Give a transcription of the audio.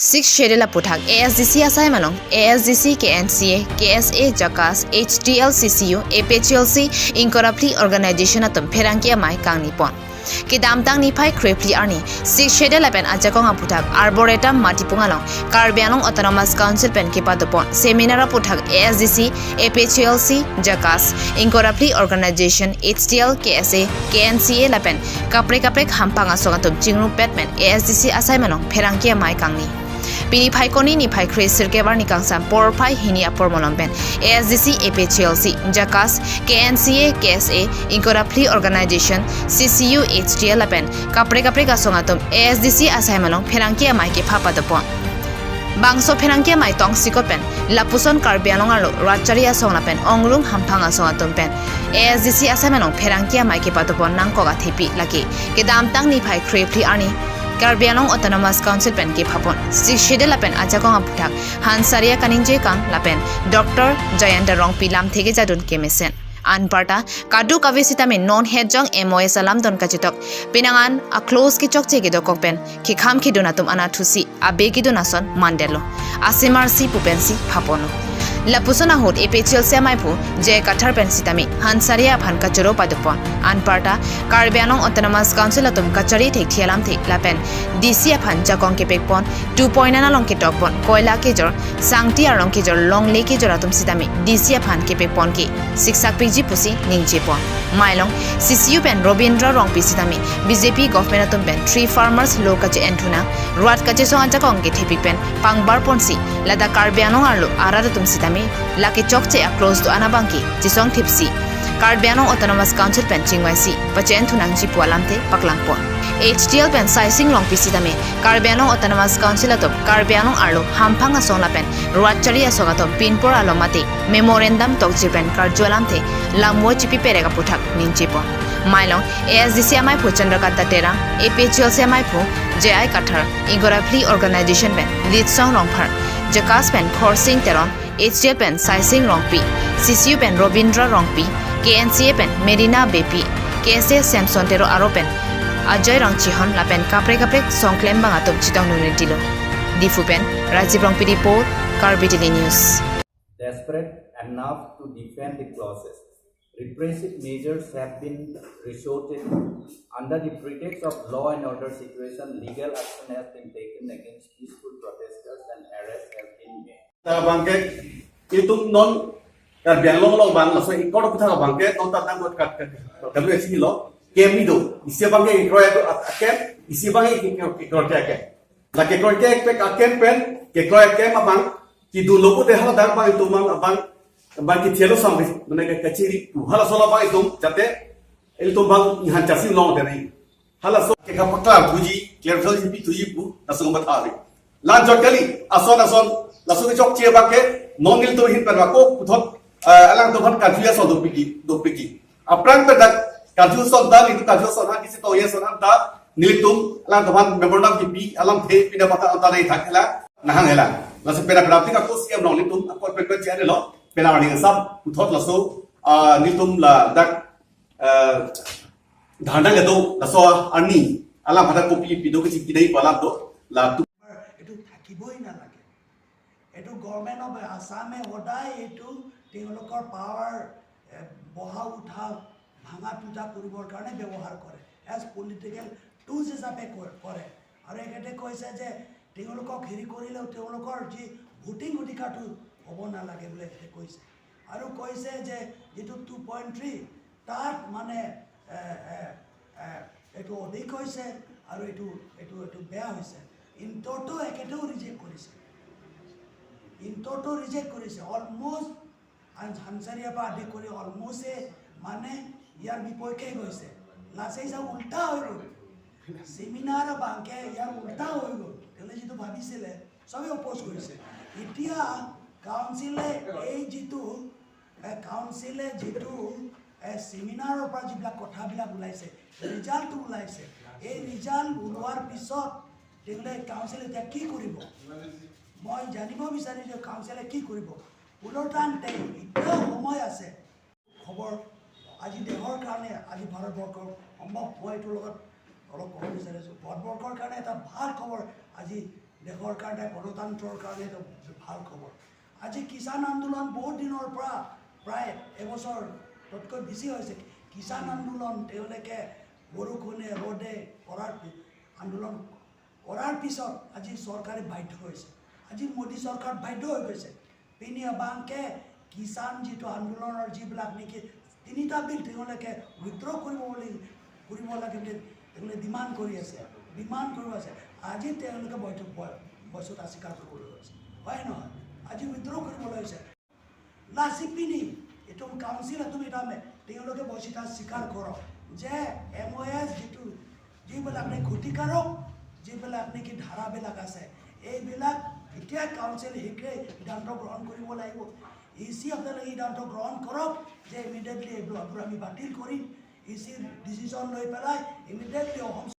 6 schedule aputhak ASDC asai manong ASDC KNCA KSA JACAS HTL CCU APHLC incorrectly organization atum pherangke amei kangni pon kidam tang ni phai krepli arni 6 schedule pen ajakong aputhak arboretum matipungalong karbianong autonomous council pen kipadopon seminar aputhak ASDC APHLC JACAS incorrectly organization HTL KSA KNCA lapen kapre hampanga songatum chingru petmen ASDC asai manong pherangke amei kangni Bini phai koni ni phai kre sirkebar ni kangsam por phai hini apor molompen ASDC APHLC JACAS KNCA KSA incorrectly organization CCU HTL pen kapre ka songatum ASDC asai manong pherangke amai ke phapa dopon bangso pherangke amai tong sikopen lapuson karbianong aro racharia songlapen ongrung hamphanga songatum pen ASDC asai manong pherangke amai ke patopon nangko ga thepi laki kedam tang ni phai krepli ani Karbianong Autonomous Council pen ke phapon Shede lapen ajakong aputhak Hansaria kaninje kang lapen Dr. Jayanta Rongpi lam thege jadun kemesen Anparta kadu kavisita me non hedjong MOA salam don kachitok pinangan a close ki chokche ge dokok pen ki kham ki donatum anathusi abe ki donason mandelo asimarsi pupensi phapono Lapusona hot APHLC amaipu je kathar pen sitami Hansaria phan kachoro padupon Anparta Karbianong Autonomous Council atum kachari thek thialam thek lapen DC phan jakong ke pekpon 2.9 long ke tokpon koila ke jor sangti arong ke jor long le ke jor atum sitami DC phan ke pekpon ke siksak pg pusi ningje pon mailong CCU pen Robindra rong pisitami BJP government atum pen tree farmers lokache enthuna ruat kache so jakong ke thepik pen pangbar ponsi lada Karbianong arlo aradatum sitami laki chokche a close to anabangki jisong tipsi Karbianong Autonomous Council pen chingwaisi pachen thunangji pualamte paklangpo HTL pen sizing long pisidame Karbianong Autonomous Council atop Karbianong arlo hamphanga songla pen ruatchari asongatom pinpor alomati memorandum tokji pen karjolamte lamwo chipi perega puthak ninchipo mailong ASDC amai phu chandrakanta tera APHLC amai phu JI kathar igorapli organization pen lead song rongphar JACAS pen khorsing teron HTL pen sizing rongpi CCU pen Robindra rongpi KNCA pen Medina Bepi KSA Samson tero aro pen Ajay rong chihon lapen kapre songklem bangatum chitong nunitilo difu pen Rajiv rongpi report Karbitili News Desperate enough to defend the clauses, repressive measures have been resorted under the pretext of law and order situation. Legal action has been taken against peaceful protesters and arrests have been made. Bangke itu non Karbiang long bang langsung ikut kita bangke non tentang buat WSC lo kem itu isi bangke ikroy itu akem isi bangke ikroy akem lagi ikroy akem pen ikroy akem abang kidu logo deh hal dar bang itu bang kita lo sampai mereka keciri hal soal bang itu jate itu bang ihan cacing long dari hal soal kita pakar tuji clear tuji tuji bu langsung bertarik lanjut kali ason langsung dicok cia bangke non itu hin perwako putot alang tuhan kajuya so dopiki aprang bedak kaju so dan itu kaju so na kisi to yes na da nilitum alang tuhan memorandum pipi alam the pina mata antara ithakela nahang hela langsung pera berarti ka kos siam non litum akor pe jane lo pena warning sab putot laso nilitum la dak dhanda ledo laso ani alam hada kopi pido kisi kidai pala do la etu thakiboi na lage etu government of Assam hodai etu তেওঁলোকৰ power বহা উঠা ভাঙা পূজা কৰিবৰ কাৰণে ব্যৱহাৰ কৰে as political tools হিচাপে কৰে আৰু এখেতে কৈছে যে তেওঁলোকক হেৰি কৰিলেও তেওঁলোকৰ যি ভোটিং অধিকাৰটো হ'ব নালাগে বুলি এখেতে কৈছে আৰু কৈছে যে যিটো 2.3 তাত মানে এইটো অধিক হৈছে আৰু এইটো বেয়া হৈছে ইনটোটো এখেতেও ৰিজেক্ট কৰিছে almost Hansaria pa adi kori almost mane yar bipoke goise lase sa ulta hoilo seminar banke yar ulta hoilo tele jitu bhabisile sobe oppose korise itia council ei jitu seminar opor jibla kotha bila bulaise result ulaise ei result ulwar pisot tele council eta ki koribo moi janibo bisari je council ki koribo উলটানতে এটা সময় আছে খবৰ আজি দেহৰ কাৰণে আজি ভাৰতবৰ্ষৰ সম্ভৱ হোৱাটোৰ লগত অলপ ক'ব বিচাৰিছোঁ ভাৰতবৰ্ষৰ কাৰণে এটা ভাল খবৰ আজি দেশৰ কাৰণে গণতন্ত্ৰৰ কাৰণে এইটো ভাল খবৰ আজি কিষাণ আন্দোলন বহুত দিনৰ পৰা প্ৰায় এবছৰ ততকৈ বেছি হৈছে কিষাণ আন্দোলন তেওঁলোকে বৰষুণে ৰ'দে কৰাৰ আন্দোলন কৰাৰ পিছত আজি চৰকাৰে বাধ্য হৈছে আজি মোদী চৰকাৰ বাধ্য হৈ গৈছে pherangke কিষাণ যিটো আন্দোলনৰ যিবিলাক নেকি তিনিটা বিল তেওঁলোকে উইথড্ৰ কৰিব লাগে তেওঁলোকে ডিমাণ্ড কৰি আছে আজি তেওঁলোকে বৈঠতা স্বীকাৰ কৰিবলৈ লৈছে হয় নহয় আজি উইথড্ৰ কৰিবলৈ লৈছে লাচিপিনি এইটো কাউন্সিল তুমি তাৰমানে তেওঁলোকে বৈঠতা স্বীকাৰ কৰক যে MOS যিবিলাক নেকি ক্ষতিকাৰক যিবিলাক নেকি ধাৰাবিলাক আছে এইবিলাক এতিয়া কাউন্সিল শীঘ্ৰে সিদ্ধান্ত গ্ৰহণ কৰিব লাগিব EC আপোনালোকে সিদ্ধান্ত গ্ৰহণ কৰক যে ইমিডিয়েটলি এইবোৰ আমি বাতিল কৰিম EC ডিচিজন লৈ পেলাই ইমিডিয়েটলি অসম